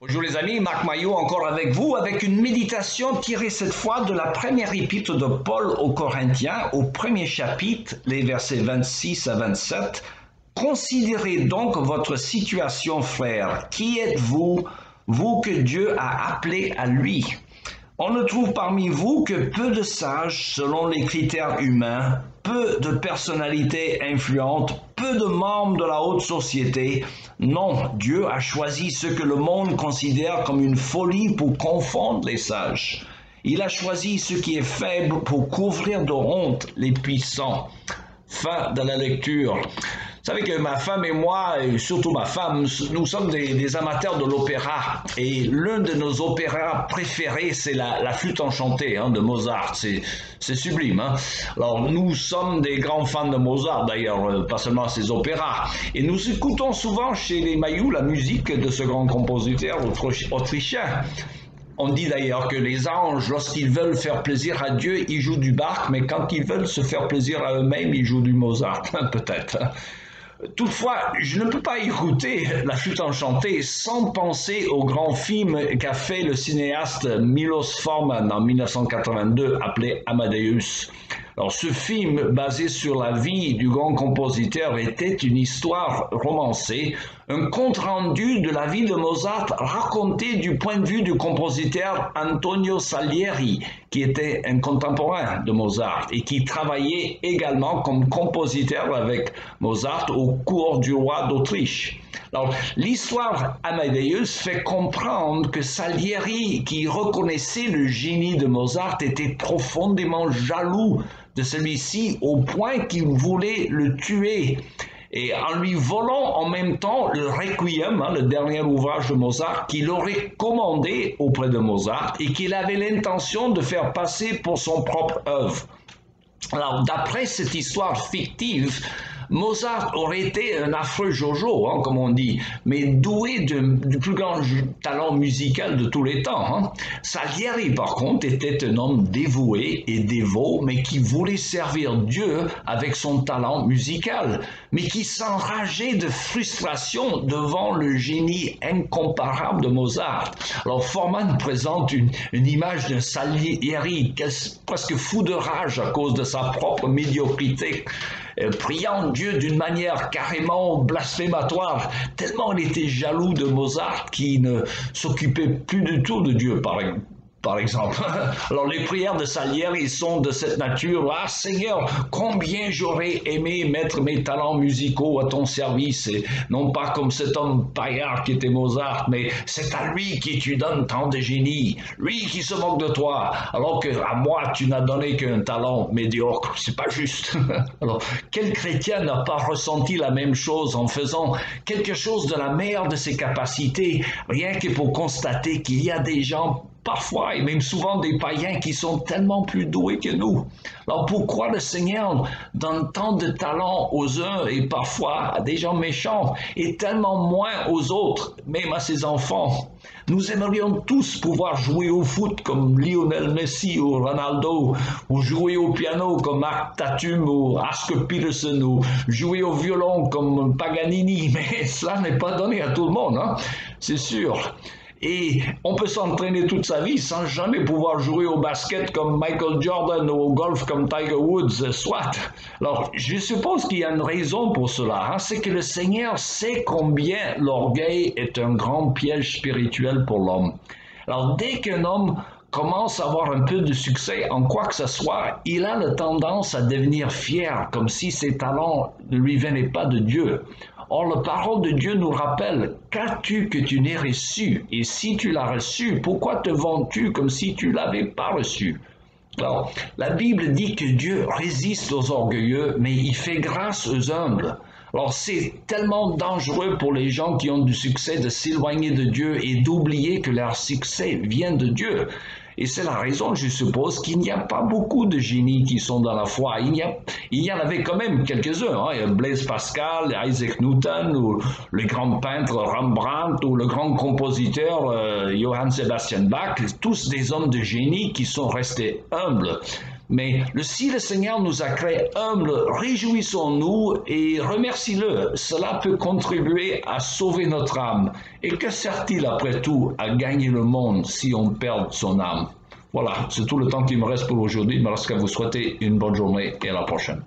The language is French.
Bonjour les amis, Marc Maillot encore avec vous, avec une méditation tirée cette fois de la première épître de Paul aux Corinthiens, au premier chapitre, les versets 26 à 27. Considérez donc votre situation, frères. Qui êtes-vous, vous que Dieu a appelé à lui? On ne trouve parmi vous que peu de sages selon les critères humains, peu de personnalités influentes, peu de membres de la haute société. Non, Dieu a choisi ce que le monde considère comme une folie pour confondre les sages. Il a choisi ce qui est faible pour couvrir de honte les puissants. Fin de la lecture. Vous savez que ma femme et moi, et surtout ma femme, nous sommes des amateurs de l'opéra. Et l'un de nos opéras préférés, c'est la flûte enchantée de Mozart. C'est sublime. Alors, nous sommes des grands fans de Mozart, d'ailleurs, pas seulement ses opéras. Et nous écoutons souvent chez les Mailloux la musique de ce grand compositeur autrichien. On dit d'ailleurs que les anges, lorsqu'ils veulent faire plaisir à Dieu, ils jouent du Bach, mais quand ils veulent se faire plaisir à eux-mêmes, ils jouent du Mozart, peut-être. Toutefois, je ne peux pas écouter la flûte enchantée sans penser au grand film qu'a fait le cinéaste Milos Forman en 1982, appelé Amadeus. Alors, ce film, basé sur la vie du grand compositeur, était une histoire romancée, un compte-rendu de la vie de Mozart raconté du point de vue du compositeur Antonio Salieri, qui était un contemporain de Mozart et qui travaillait également comme compositeur avec Mozart au cours du roi d'Autriche. Alors, l'histoire Amadeus fait comprendre que Salieri, qui reconnaissait le génie de Mozart, était profondément jaloux de celui-ci au point qu'il voulait le tuer. Et en lui volant en même temps le Requiem, le dernier ouvrage de Mozart, qu'il aurait commandé auprès de Mozart et qu'il avait l'intention de faire passer pour son propre œuvre. Alors, d'après cette histoire fictive, Mozart aurait été un affreux Jojo, comme on dit, mais doué du plus grand talent musical de tous les temps. Salieri, par contre, était un homme dévoué et dévot, mais qui voulait servir Dieu avec son talent musical, mais qui s'enrageait de frustration devant le génie incomparable de Mozart. Alors, Forman présente une image d'un Salieri presque fou de rage à cause de sa propre médiocrité, priant Dieu d'une manière carrément blasphématoire, tellement il était jaloux de Mozart qu'il ne s'occupait plus du tout de Dieu, par exemple. Alors les prières de Salieri sont de cette nature. Ah Seigneur, combien j'aurais aimé mettre mes talents musicaux à ton service, et non pas comme cet homme paillard qui était Mozart, mais c'est à lui qui tu donnes tant de génie, lui qui se moque de toi, alors que à moi tu n'as donné qu'un talent médiocre. C'est pas juste. Alors quel chrétien n'a pas ressenti la même chose en faisant quelque chose de la meilleure de ses capacités, rien que pour constater qu'il y a des gens parfois, et même souvent des païens qui sont tellement plus doués que nous. Alors pourquoi le Seigneur donne tant de talent aux uns et parfois à des gens méchants et tellement moins aux autres, même à ses enfants? Nous aimerions tous pouvoir jouer au foot comme Lionel Messi ou Ronaldo, ou jouer au piano comme Mark Tatum ou Ask Peterson, ou jouer au violon comme Paganini, mais cela n'est pas donné à tout le monde, c'est sûr. Et on peut s'entraîner toute sa vie sans jamais pouvoir jouer au basket comme Michael Jordan ou au golf comme Tiger Woods, soit. Alors, je suppose qu'il y a une raison pour cela, c'est que le Seigneur sait combien l'orgueil est un grand piège spirituel pour l'homme. Alors, dès qu'un homme commence à avoir un peu de succès en quoi que ce soit, il a la tendance à devenir fier, comme si ses talents ne lui venaient pas de Dieu. Or, la parole de Dieu nous rappelle, qu'as-tu que tu n'aies reçu? Et si tu l'as reçu, pourquoi te vantes-tu comme si tu ne l'avais pas reçu? Alors, la Bible dit que Dieu résiste aux orgueilleux, mais il fait grâce aux humbles. Alors, c'est tellement dangereux pour les gens qui ont du succès de s'éloigner de Dieu et d'oublier que leur succès vient de Dieu. Et c'est la raison, je suppose, qu'il n'y a pas beaucoup de génies qui sont dans la foi. Il y en avait quand même quelques-uns. Blaise Pascal, Isaac Newton, ou le grand peintre Rembrandt, ou le grand compositeur Johann Sebastian Bach, tous des hommes de génie qui sont restés humbles. Mais si le Seigneur nous a créés humbles, réjouissons-nous et remercie-le. Cela peut contribuer à sauver notre âme. Et que sert-il après tout à gagner le monde si on perd son âme? Voilà, c'est tout le temps qu'il me reste pour aujourd'hui. Il me reste qu'à vous souhaiter une bonne journée et à la prochaine.